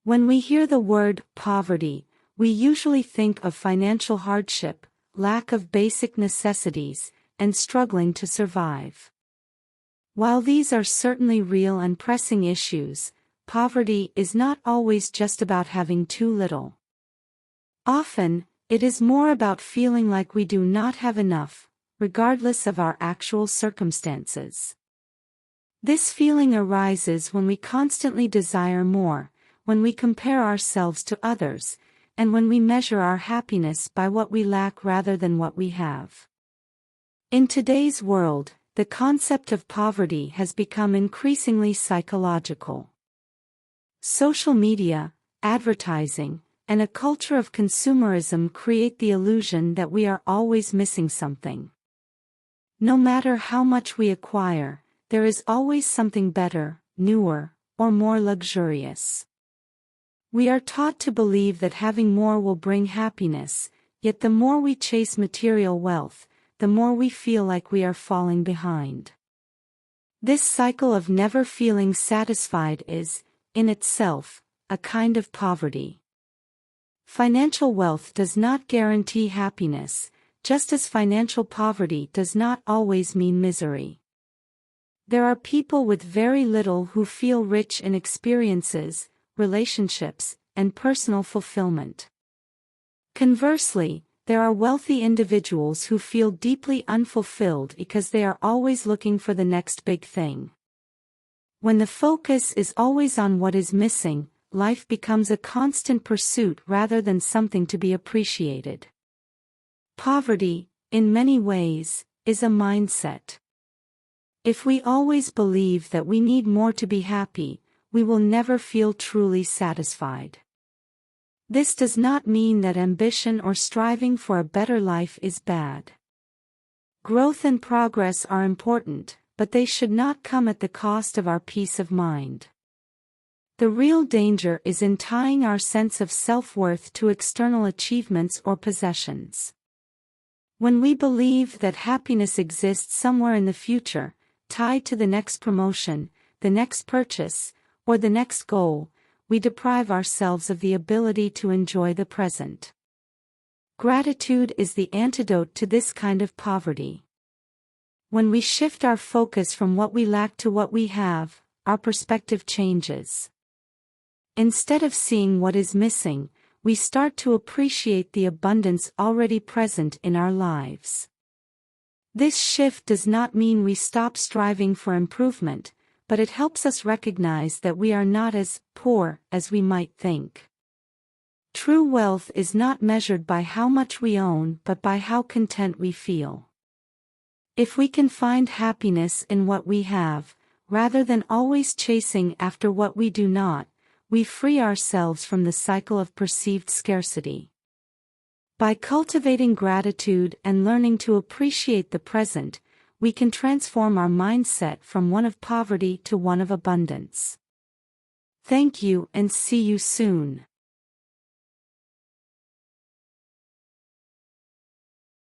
When we hear the word poverty, we usually think of financial hardship, lack of basic necessities, and struggling to survive. While these are certainly real and pressing issues, poverty is not always just about having too little. Often, it is more about feeling like we do not have enough, regardless of our actual circumstances. This feeling arises when we constantly desire more, when we compare ourselves to others, and when we measure our happiness by what we lack rather than what we have. In today's world, the concept of poverty has become increasingly psychological. Social media, advertising, and a culture of consumerism create the illusion that we are always missing something. No matter how much we acquire, there is always something better, newer, or more luxurious. We are taught to believe that having more will bring happiness, yet the more we chase material wealth, the more we feel like we are falling behind. This cycle of never feeling satisfied is, in itself, a kind of poverty. Financial wealth does not guarantee happiness, just as financial poverty does not always mean misery. There are people with very little who feel rich in experiences, relationships, and personal fulfillment. Conversely, there are wealthy individuals who feel deeply unfulfilled because they are always looking for the next big thing. When the focus is always on what is missing, life becomes a constant pursuit rather than something to be appreciated. Poverty, in many ways, is a mindset. If we always believe that we need more to be happy, we will never feel truly satisfied. This does not mean that ambition or striving for a better life is bad. Growth and progress are important, but they should not come at the cost of our peace of mind. The real danger is in tying our sense of self-worth to external achievements or possessions. When we believe that happiness exists somewhere in the future, tied to the next promotion, the next purchase, or the next goal, we deprive ourselves of the ability to enjoy the present. Gratitude is the antidote to this kind of poverty. When we shift our focus from what we lack to what we have, our perspective changes. Instead of seeing what is missing, we start to appreciate the abundance already present in our lives. This shift does not mean we stop striving for improvement, but it helps us recognize that we are not as poor as we might think. True wealth is not measured by how much we own but by how content we feel. If we can find happiness in what we have, rather than always chasing after what we do not, we free ourselves from the cycle of perceived scarcity. By cultivating gratitude and learning to appreciate the present, we can transform our mindset from one of poverty to one of abundance. Thank you and see you soon.